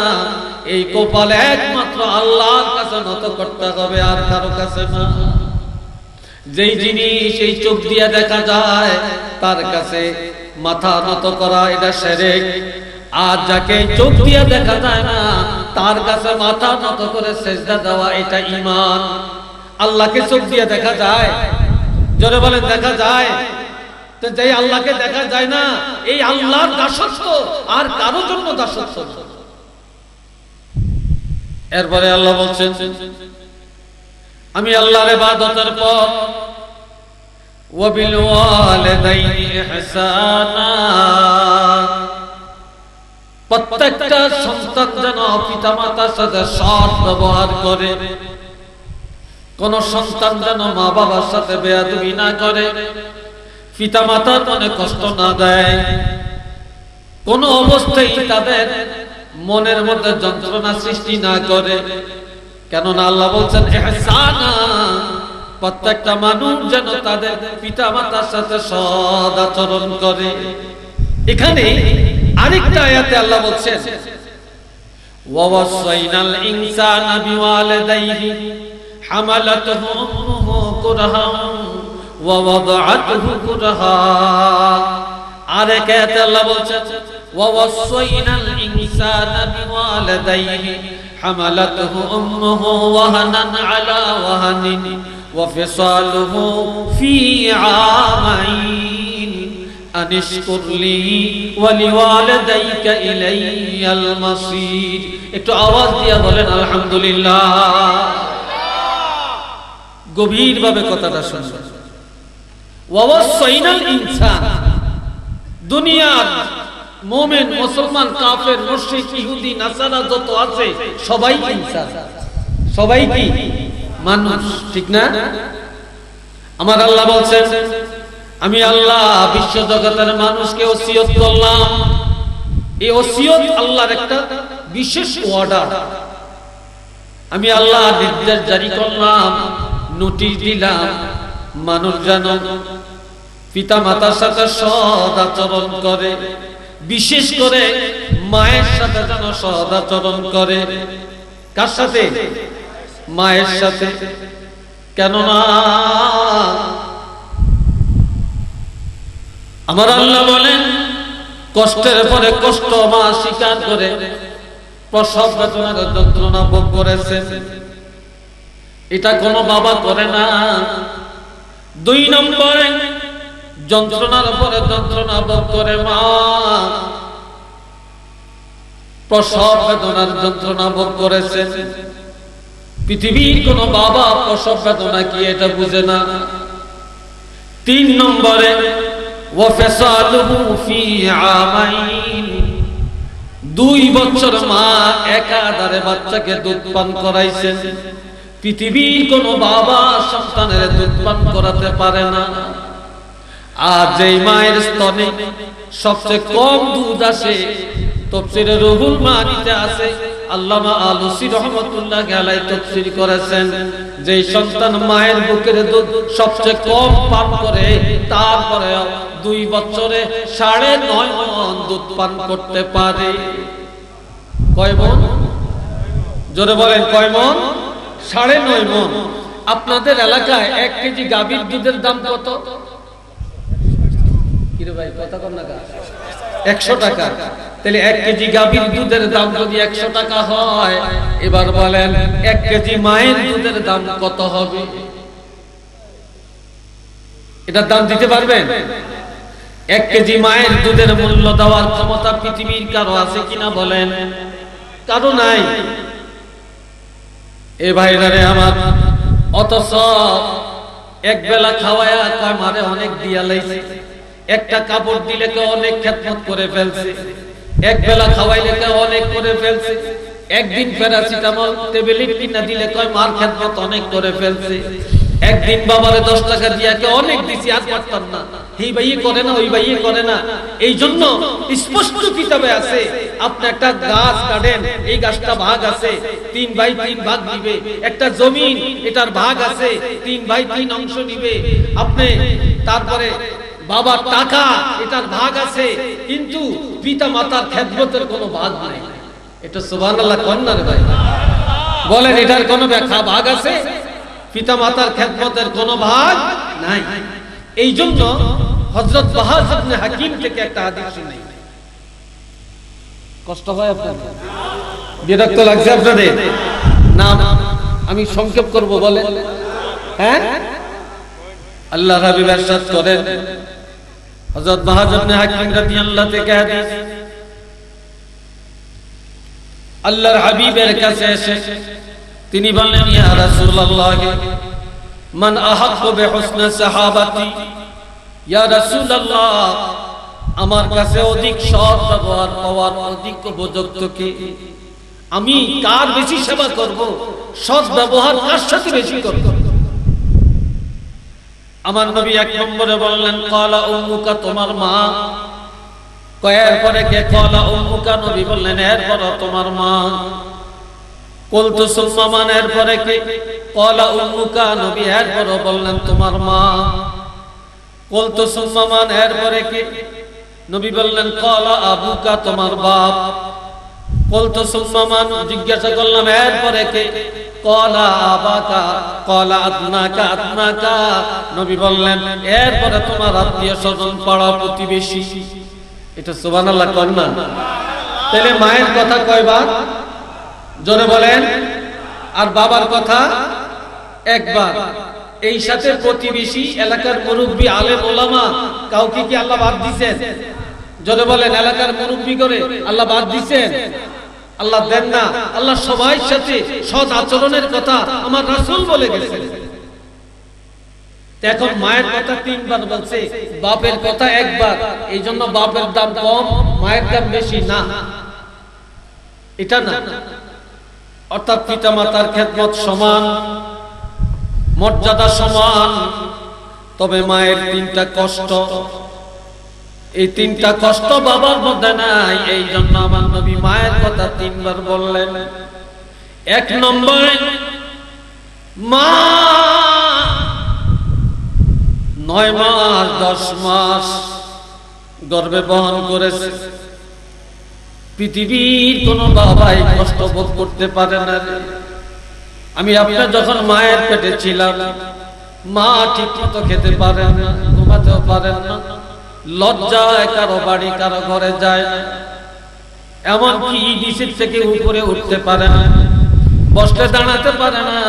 এই কপাল একমাত্র আল্লাহর কাছে নত করতে হবে, আর কারো কাছে না। যেই জিনিস এই চোখ দিয়ে দেখা যায় তার কাছে মাথা নত করা এটা শিরক, আর যাকে চোখ দিয়ে দেখা যায় না তার কাছে মাথা নত করে সিজদা দেওয়া এটা ঈমান। আল্লাহকে চোখ দিয়ে দেখা যায়? জোরে বলেন দেখা যায়? তো যেই আল্লাহকে দেখা যায় না, এই আল্লাহর দাসত্ব আর কারো জন্য দাসত্ব। এরপরে আল্লাহ বলছেন আমি আল্লাহর ইবাদতের পর ওয়াবিল ওয়ালিদাইনি ইহসানা, প্রত্যেকটা সন্তান যেন পিতামাতার সাথে সৎ ব্যবহার করে। কোন সন্তান যেন মা বাবার সাথে বেয়াদবি না করে, পিতামাতার মনে কষ্ট না দেয়, কোন অবস্থায় তাদের মনের মধ্যে যন্ত্রণা সৃষ্টি না করে। কেননা আল্লাহ বলছেন ইহসানা, প্রত্যেকটা মানুষ যেন তাদের পিতামাতার সাথে সৎ আচরণ করে। এখানে আরেকটা আয়াতে আল্লাহ বলছেন ওয়াসাইনাল ইনসানা বিওয়ালিদাইহি হামালাতুহু উম্মুহু কুরহান ওয়া ওয়াদাআতুহু কুরহা। আরেক আয়াতে আল্লাহ বলছেন ওয়াসাইনাল ইনসানা বিওয়ালিদাইহি হামালাতুহু উম্মুহু ওয়াহানান আলা ওয়াহানিন وفصاله في عامين أن اشكر لي ولوالديك إلي المصير। একটু আওয়াজ দিয়ে বলেন আলহামদুলিল্লাহ। গভীরভাবে কথাটা শুনুন। ওয়াসাইনাল ইনসান, দুনিয়ার মুমিন, মুসলমান, কাফের, মুশরিক, ইহুদি, নাসারা যত আছে সবাই ইনসান, সবাই কি মানুষ, ঠিক না? আমার আল্লাহ বলছেন আমি আল্লাহ বিশ্ব জগতের মানুষকে ওসিয়ত করলাম। এই ওসিয়ত আল্লাহর একটা বিশেষ অর্ডার। আমি আল্লাহ নির্দেশ জারি করলাম, নোটিশ দিলাম, মানুষ যেন পিতা মাতার সাথে সৎ আচরণ করে, বিশেষ করে মায়ের সাথে যেন সৎ আচরণ করে। কার সাথে? মায়ের সাথে। কেননা আমার আল্লাহ বলেন কষ্টের পরে কষ্ট মা স্বীকার করে প্রসব বেদনার যন্ত্রণা ভোগ করেছেন, এটা কোনো বাবা করে না। 2 নম্বরে যন্ত্রণার পরে যন্ত্রণা ভোগ করে মা, প্রসব বেদনার যন্ত্রণা ভোগ করেছেন। পৃথিবীর কোন বাবা প্রসব বেদনা কি এটা বুঝে না। 3 নম্বরে ওয়াফিসালুহু ফি আমাইন, 2 বছর মা একাধারে বাচ্চাকে দুধ পান করাইছেন। পৃথিবীর কোন বাবা সন্তানের দুধ পান করাতে পারে না। আর যেই মায়ের স্তনে সবচেয়ে কম দুধ আসে, তাফসীরে রুহুল মানিতে আছে, আল্লামা আলুসি রহমাতুল্লাহি আলাইহি তাফসীর করেছেন, যে সন্তান মায়ের বুকের দুধ সবচেয়ে কম পান করে তারপরে 2 বছরে 9.5 মণ দুধ পান করতে পারে। কয় মণ? জোরে বলেন কয় মন? 9.5 মন। আপনাদের এলাকায় 1 কেজি গাভীর দুধের দাম কত? কি রে ভাই, কথা কম না? 100 টাকা। তাহলে 1 কেজি গাভীর দুধের দাম যদি 100 টাকা হয়, এবার বলেন 1 কেজি মায়ের দুধের দাম কত হবে? এটার দাম দিতে পারবেন? 1 কেজি মায়ের দুধের মূল্য দেওয়ার ক্ষমতা পৃথিবীর কারো আছে কিনা বলেন? কারো নাই। এ ভাইরারে আমার, অথচ এক বেলা খাওয়ায়া কয় মারে অনেক দিয়া লাইছে, একটা কাপড় দিলে কেউ অনেক খেদমত করে ফেলছে, এক বেলা খাওয়াইলে কেউ অনেক করে ফেলছে, একদিন প্যারাসিটামল ট্যাবলেট কিনা দিলে কয় মার খেদমত অনেক করে ফেলছে, একদিন বাবারে 10 টাকা দিয়া কে অনেক দিছি, আর পারতাম না, এই ভাইয়ে করে না, ওই ভাইয়ে করে না। এই জন্য স্পষ্ট কিতাবে আছে, আপনি একটা গাছ কাটেন, এই গাছটা ভাগ আছে, 3 ভাই 3 ভাগ দিবে। একটা জমিন, এটার ভাগ আছে, 3 ভাই 3 অংশ নিবে। আপনি তারপরে বাবার টাকা, এটার ভাগ আছে, কিন্তু পিতা মাতার খেদমতের কোনো ভাগ নাই। এটা সুবহানাল্লাহ কোন না রে ভাই? বলেন এটার কোনো ব্যাখ্যা ভাগ আছে? পিতা মাতার খেদমতের কোনো ভাগ নাই। এই জন্য হযরত বাহাজ ইবনে হাকিম থেকে একটা হাদিস শুনি। কষ্ট হয় আপনাদের? বিরক্ত লাগছে আপনাদের? না আমি সংক্ষেপ করব, বলেন। হ্যাঁ, আল্লাহ হাবিব ইরশাদ করেন, হযরত বাহাজ ইবনে হাকিম রাদিয়াল্লাহু থেকে হাদিস, আল্লাহর হাবিবের কাছে এসে তিনি বললেন, ইয়া রাসূলুল্লাহ, মান আহাক্কু বিহুসনি সাহাবাতি, ইয়া রাসূলুল্লাহ, আমার কাছে অধিক সৎ ব্যবহার পাওয়ার অধিক উপযুক্ত কে? আমি কার বেশি সেবা করব? সৎ ব্যবহার কার সাথে বেশি করব? আমার নবী 1 নম্বরে বললেন, ক্বালা উম্মুকা, তোমার মা। কয়ের পরে কে? ক্বালা উম্মুকা, নবী বললেন এরপর তোমার মা। কুলতু সুম্মা মান, এরপরে কে? ক্বালা উম্মুকা, নবী এরপর বললেন তোমার মা। কুলতু সুম্মা মান, এরপরে কে? নবী বললেন ক্বালা আবুকা, তোমার বাপ। কুলতু সুম্মা মান, জিজ্ঞাসা করলাম এরপরে কে? ক্বালা আবাকা, ক্বালা আদনাকা, আদনাকা, নবী বললেন এরপরে তোমার আত্মীয় স্বজন, পাড়া প্রতিবেশী। এটা সুবহানাল্লাহ কোন না? তাহলে মায়ের কথা কয়বার? জোরে বলেন। আর বাবার কথা একবার। এই সাথে প্রতিবেশী, এলাকার মুরব্বী, আলেম ওলামা, কাউকে কি আল্লাহ বাদ দিয়েছেন? জোরে বলেন, এলাকার মুরব্বী করে আল্লাহ বাদ দিয়েছেন? আল্লাহ দেন না। আল্লাহ সবাই সাথে সৎ আচরণের কথা আমার রাসূল বলে গেছেন। এখন মায়ের কথা 3 বার বলছে, বাপের কথা একবার। এই জন্য বাপের দাম কম, মায়ের দাম বেশি না, এটা না। অর্থাৎ পিতা মাতার খেদমত সমান, মর্যাদা সমান। তবে মায়ের 3টা কষ্ট, এই 3টা কষ্ট বাবার মধ্যে নাই। এই জন্য আমার নবী মায়ের কথা 3 বার বললেন। 1 নম্বরে, মা 9 মাস 10 মাস গর্ভে বহন করেছে। পৃথিবীর কোন বাবাই কষ্ট বোধ করতে পারে না। আমি আপনার যখন মায়ের পেটে ছিলাম, মা ঠিক মতো খেতে পারেন না, ঘুমাতেও পারেন না, লজ্জায় কারো বাড়ি কারো ঘরে যায় না, এমনকি নিচের থেকে উপরে উঠতে পারে না, বসতে দাঁড়াতে পারে না।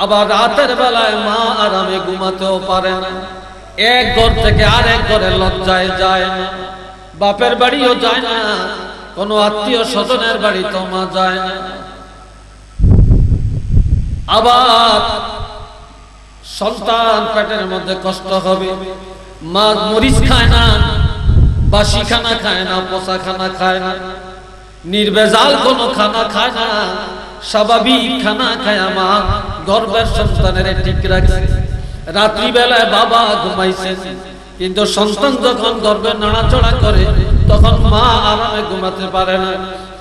আবার রাতের বেলায় মা আরামে ঘুমাতেও পারে না। এক ঘর থেকে আরেক ঘরে লজ্জায় যায় না, বাপের বাড়িও যায় না, কোন আত্মীয় স্বজনের বাড়ি তো মা যায় না। আবার সন্তান পেটের মধ্যে কষ্ট হবে, মা মরিচ খায় না, বাসি খানা খায় না, পচা খানা খায় না, নির্ভেজাল কোনো খানা খায় না, স্বাভাবিক খানা খায় মা গর্ভের সন্তানের ঠিক রাখছে। রাত্রি বেলায় বাবা ঘুমাইছে, কিন্তু সন্তান যখন গর্ভে নাড়াচড়া করে তখন মা আরামে ঘুমাতে পারে না।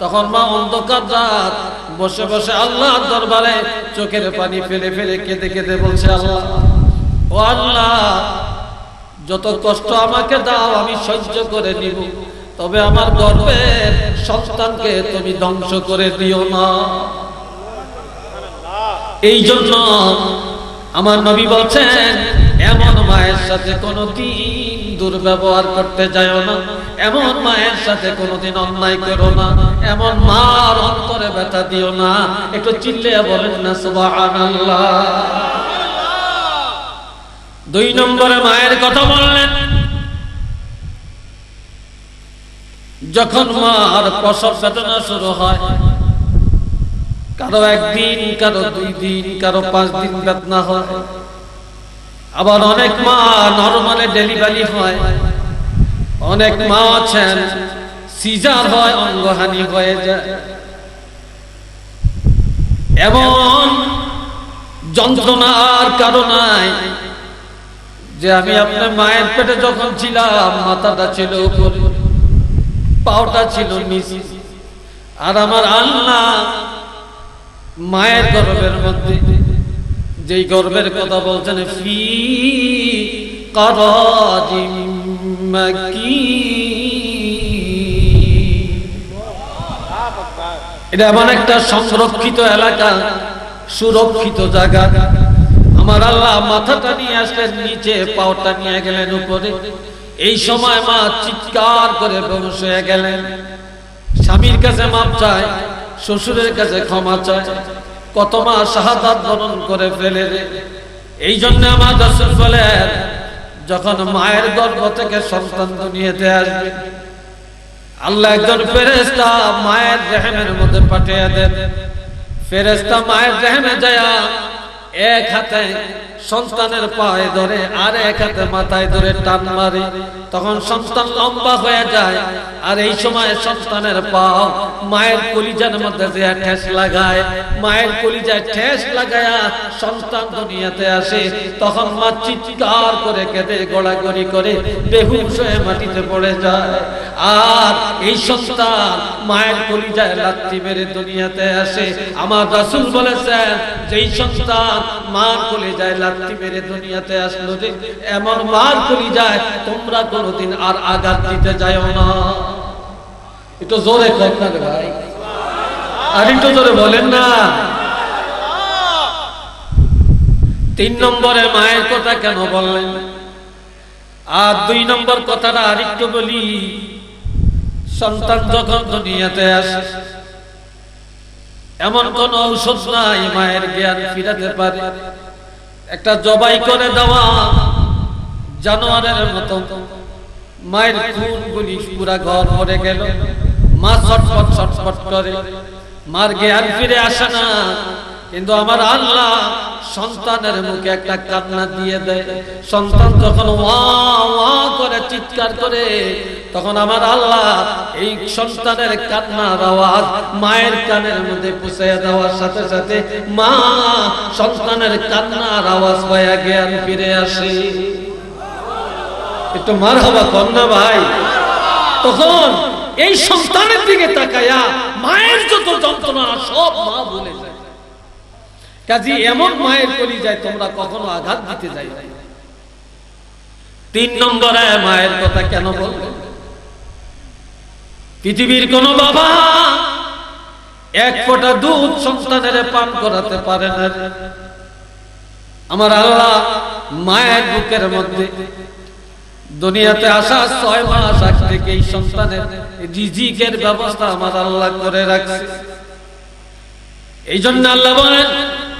তখন মা অন্ধকার রাত বসে বসে আল্লাহর দরবারে চোখের পানি ফেলে ফেলে কেঁদে কেঁদে বলছে, আল্লাহ, ও আল্লাহ, যত কষ্ট আমাকে দাও আমি সহ্য করে নিব, তবে আমার গর্ভের সন্তানকে তুমি ধ্বংস করে দিও না। এই জন্য আমার নবী বলছেন, এমন মায়ের সাথে কোনোদিন দুর্ব্যবহার করতে যাও না, এমন মায়ের সাথে কোনোদিন অন্যায় করো না, এমন মার অন্তরে ব্যথা দিও না। একটু চিল্লিয়ে বলেন না সুবহানাল্লাহ। 2 নম্বরে মায়ের কথা বললেন, যখন মার প্রসব বেদনা শুরু হয়, কারো 1 দিন, কারো 2 দিন, কারো 5 দিন বেদনা হয়। আবার অনেক মা নরমালে ডেলিভারি হয়, অনেক মা আছেন সিজার হয়, অঙ্গহানি হয়ে যায়। এমন যন্ত্রণার কারণে যে আমি আপনার মায়ের পেটে যখন ছিলাম, মাথাটা ছিল উপরে, পাওটা ছিল নিচে, আর আমার আল্লাহ মায়ের গর্ভের মধ্যে, যেই গর্ভের কথা বলছেন, ফি কারাজিম মাকিন, এটা এমন একটা সংরক্ষিত এলাকা, সুরক্ষিত জায়গা। আমার আল্লাহ মাথাটা নিয়ে আসলেন নিচে, পাওটা নিয়ে গেলেন উপরে। এই সময় মা চিৎকার করে বেহুশ হয়ে গেলেন, স্বামীর কাছে মাপ চায়, শ্বশুরের কাছে ক্ষমা চায়। কত মা শাহাদাত বরণ করে ফেলে। এই জন্য আমার রাসূল বলেন, যখন মায়ের গর্ভ থেকে সন্তান দুনিয়াতে আসবে, আল্লাহ একজন ফেরেশতা মায়ের রহমের মধ্যে পাঠিয়ে দেন। ফেরেশতা মায়ের রহমে যায়, এক হাতে সন্তানের পায়ে ধরে, আর এক হাতে মাথায় ধরে টান মারে, তখন সন্তান লম্বা হয়ে যায়। আর এই সময় সন্তানের পা মায়ের কলিজার মধ্যে যে ঠেস লাগায়, মায়ের কলিজায় ঠেস লাগায়া সন্তান দুনিয়াতে আসে, তখন মা চিৎকার করে কেঁদে গড়াগড়ি করে বেহুশ হয়ে মাটিতে পড়ে যায়। আর এই সন্তান মায়ের কলিজায় লাথি মেরে দুনিয়াতে আসে। আমার রাসূল বলেছেন, যেই সন্তান মার কলিজায় লাথি মেরে দুনিয়াতে আসলো, যে এমন মার কলিজায় তোমরা কোনোদিন আর আঘাত দিতে যাও না। একটু জোরে করেন ভাই, আর একটু জোরে বলেন না। 3 নম্বরে মায়ের কথা কেন বললেন? আর 2 নম্বর কথাটা আরেকটু বলি। সন্তান যখন দুনিয়াতে আসে, এমন কোন ঔষধ নাই মায়ের জ্ঞান ফিরাতে পারে। একটা জবাই করে দেওয়া জানোয়ারের মতো মায়ের খুনগুলি পুরা ঘর ভরে গেল, মা ছটফট ছটফট করে, মার জ্ঞান ফিরে আসে না। কিন্তু আমার আল্লাহ সন্তানের মুখে একটা কান্না দিয়ে দেয়। সন্তান যখন ওয়া ওয়া করে চিৎকার করে, তখন আমার আল্লাহ এই সন্তানের কান্নার আওয়াজ মায়ের কানের মধ্যে পৌঁছে দেওয়ার সাথে সাথে মা সন্তানের কান্নার আওয়াজ পায়া জ্ঞান ফিরে আসে। একটু মারহাবা কর না ভাই। তখন এই সন্তানের দিকে তাকায়া মায়ের যত যন্ত্রণা সব মা ভুলে যায়। কাজী এমন মায়ের কলিজায় তোমরা কখনো আঘাত দিতে যাই। 3 নম্বরে মায়ের কথা কেন বলবেন? পৃথিবীর কোন বাবা 1 ফোঁটা দুধ সন্তানের পান করাতে পারে না। আমার আল্লাহ মায়ের বুকের মধ্যে দুনিয়াতে আসা 6 মাস আগ থেকে এই সন্তানের রিজিকের ব্যবস্থা আমার আল্লাহ করে রাখছে। এই জন্য আল্লাহ বলেন,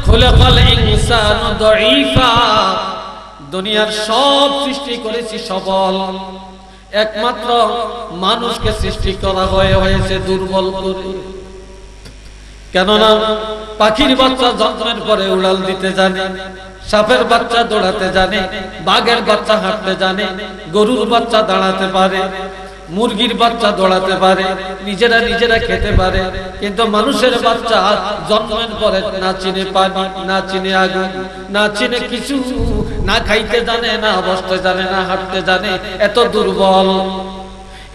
খুলিকাল ইনসানু দাঈফা, দুনিয়ার সব সৃষ্টি করেছি সবল, একমাত্র মানুষকে সৃষ্টি করা হয়েছে দুর্বল করে। কেননা পাখির বাচ্চা জন্মের পরে উড়াল দিতে জানে, সাপের বাচ্চা দৌড়াতে জানে, বাঘের বাচ্চা হাঁটতে জানে, গরুর বাচ্চা দাঁড়াতে পারে, মুরগির বাচ্চা দৌড়াতে পারে, নিজেরা খেতে পারে। কিন্তু মানুষের বাচ্চা জন্মের পরে না চিনে পানি, না চিনে আগুন, না চিনে কিছু, না খাইতে জানে, না বসতে জানে, না হাঁটতে জানে, এত দুর্বল।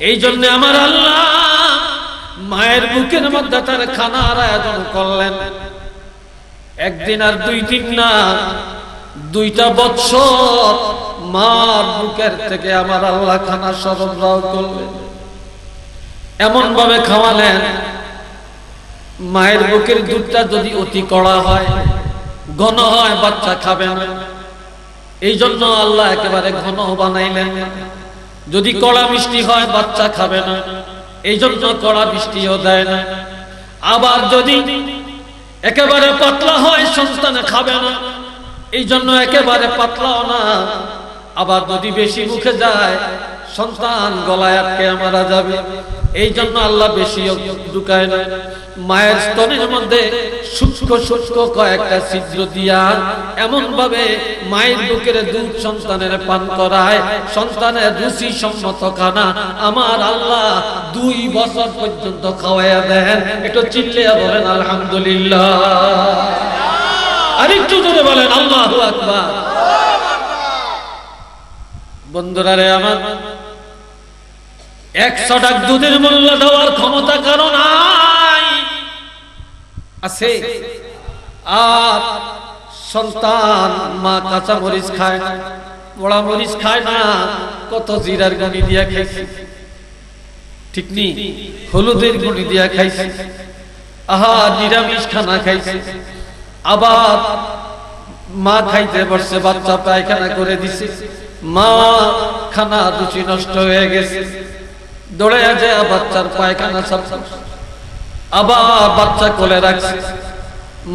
এই জন্য আমার আল্লাহ মায়ের বুকের মধ্যে তার খানার আয়োজন করলেন। 1 দিন আর 2 দিন না, 2টা বছর মার বুকের থেকে আমার আল্লাহ খানা সরবরাহ করলেন। এমন ভাবে খাওয়ালেন, মায়ের বুকের দুধটা যদি অতি কড়া হয় ঘন হয় বাচ্চা খাবে না, এই জন্য আল্লাহ একেবারে ঘন বানাইলেন না। যদি কড়া মিষ্টি হয় বাচ্চা খাবে না, এই জন্য কড়া মিষ্টিও দেয় না। আবার যদি একেবারে পাতলা হয় সন্তানে খাবে না, এই জন্য একেবারে পাতলাও না। আবার যদি বেশি মুখে যায় সন্তান গলায় আটকে মারা যাবে, এই জন্য আল্লাহ বেশিও ঢুকায় না। মায়ের স্তনের মধ্যে সূক্ষ্ম সূক্ষ্ম কয়েকটা ছিদ্র দিয়া এমন ভাবে মায়ের বুকের দুধ সন্তানের পান করায়, সন্তানের রুচি সম্মত খানা আমার আল্লাহ 2 বছর পর্যন্ত খাওয়াইয়া দেন। একটু চিল্লিয়া বলেন আলহামদুলিল্লাহ। আরেকটু জোরে বলেন আল্লাহু আকবার। বন্ধুরা রে আমার, 100 টাকা দুধের মূল্য দেওয়ার ক্ষমতা কারো নাই, আছে? আর সন্তান মা কাঁচা মরিচ খায় না, পোড়া মরিচ খায় না, কত জিরার গুঁড়ি দিয়া খাইছে, ঠিক নি? হলুদের গুঁড়ি দিয়া খাইছে, আহা নিরামিষ খানা খাইছে। আবার মা খাইতে বসছে, বাচ্চা পায়খানা করে দিছে, মা খানা রুচি নষ্ট হয়ে গেছে, দৌড়ে যায় বাচ্চার পায়খানা সাফ, আবার বাচ্চা কোলে রাখছে,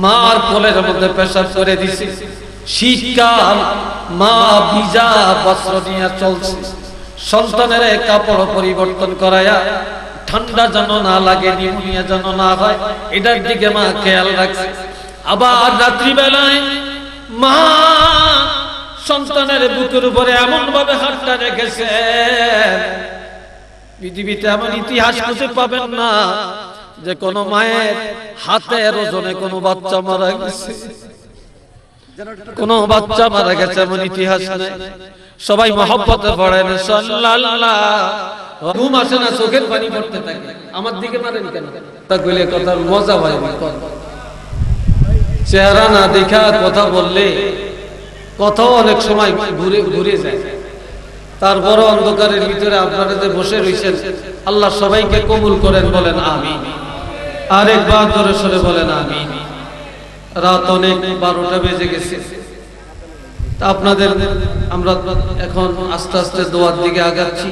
মার কোলের মধ্যে পেশাব করে দিছে। শীতকাল, মা ভিজা বস্ত্র নিয়ে চলছে, সন্তানের কাপড় পরিবর্তন করায়া ঠান্ডা যেন না লাগে, নিউমোনিয়া যেন না হয়, এটার দিকে মা খেয়াল রাখছে। আবার রাত্রিবেলায় মা সন্তানের বুকের উপরে এমন ভাবে হাতটা রেখেছে, পৃথিবীতে এমন ইতিহাস খুঁজে পাবেন না যে কোন মায়ের হাতের ওজনে কোন বাচ্চা মারা গেছে, কোন বাচ্চা মারা গেছে এমন ইতিহাস নেই। সবাই মহব্বতে পড়েন সাল্লাল্লাহু। ঘুম আসে না, চোখের পানি পড়তে থাকে। আমার দিকে মারেন কেন? তা কইলে কথার মজা হয় না। চেহারা না দেখা কথা বললে কথাও অনেক সময় ঘুরে যায়। তারপর অন্ধকারের ভিতরে আপনারা যে বসে রয়েছেন, আল্লাহ সবাইকে কবুল করেন, বলেন আমিন। আরেকবার জোরে সরে বলেন আমিন। রাত অনেক 12টা বেজে গেছে। তা আপনাদের আমরা এখন আস্তে আস্তে দোয়ার দিকে আগাচ্ছি।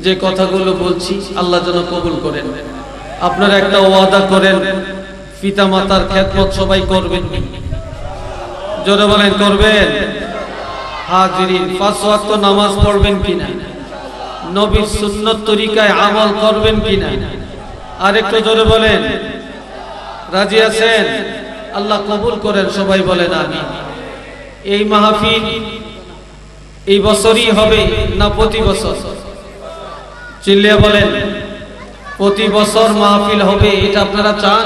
যে কথাগুলো বলছি আল্লাহ যেন কবুল করেন। আপনারা একটা ওয়াদা করেন, পিতা মাতার খেদমত সবাই করবেন। জোরে বলেন করবেন। হাজিরিন, 5 ওয়াক্ত নামাজ পড়বেন কিনা? নবীর সুন্নত তরিকায় আমল করবেন কিনা? আরেকটু জোরে বলেন। রাজি আছেন? আল্লাহ কবুল করেন, সবাই বলেন আমিন। এই মাহফিল এই বছরই হবে না প্রতি বছর? চিল্লিয়া বলেন। প্রতি বছর মাহফিল হবে, এটা আপনারা চান?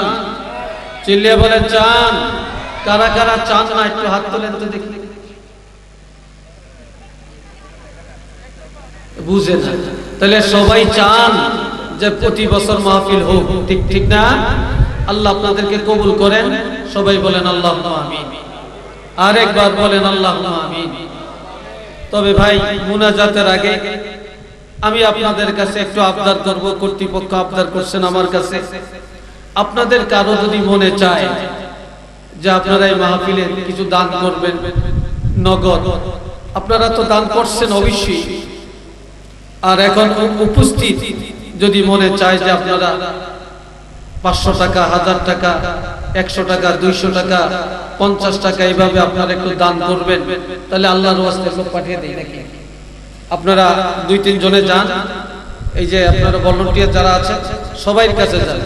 চিল্লিয়া বলেন চান। কারা কারা চান না একটু হাত তোলেন তো দেখি। বুঝে না, তাহলে সবাই চান যে প্রতি বছর মাহফিল হোক, ঠিক ঠিক না? আল্লাহ আপনাদেরকে কবুল করেন, সবাই বলেন আল্লাহুম্মা আমিন। আরেকবার বলেন আল্লাহুম্মা আমিন। তবে ভাই, মুনাজাতের আগে আমি আপনাদের কাছে একটু আবদার করব, কর্তৃপক্ষ আবদার করছেন আমার কাছে। আপনাদের কারো যদি মনে চায় যে আপনারা এই মাহফিলে কিছু দান করবেন নগদ, আপনারা তো দান করছেন অবশ্যই। আর এখন উপস্থিত যদি মনে চায় যে আপনারা 500 টাকা, 1000 টাকা, 100 টাকা, 200 টাকা, 50 টাকা এইভাবে আপনারা একটু দান করবেন, তাহলে আল্লাহর ওয়াস্তে সব পাঠিয়ে দেই নাকি? আপনারা 2-3 জনে যান, এই যে আপনারা ভলান্টিয়ার যারা আছে সবার কাছে যান,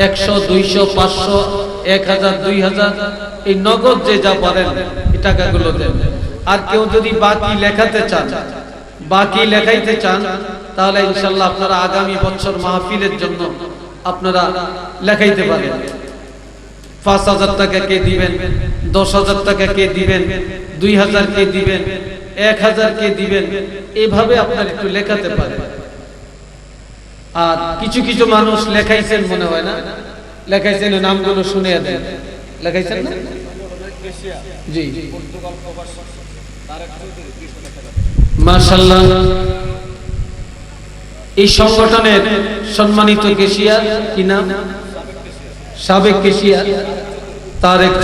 100, 200, 500, 1000, 2000 এই নগদ যে যা পারেন এই টাকাগুলো দেন। আর কেউ যদি বাকি লেখাতে চান, বাকি লেখাইতে চান, তাহলে ইনশাআল্লাহ আপনারা আগামী বছর মাহফিলের জন্য আপনারা লেখাইতে পারেন। 5000 টাকা কে দিবেন, 10,000 টাকা কে দিবেন, 2000 কে দিবেন, 1000 কে দিবেন, এইভাবে আপনারা একটু লেখাতে পারেন। আর কিছু কিছু মানুষ লেখাইছেন মনে হয় না, লেখাইছেন, নামগুলো শুনিয়ে দেন। লেখাইছেন না? জি মাশাআল্লাহ। এই সংগঠনের সম্মানিত কেশিয়ার কি নাম? সাবেক কেশিয়ার তারেক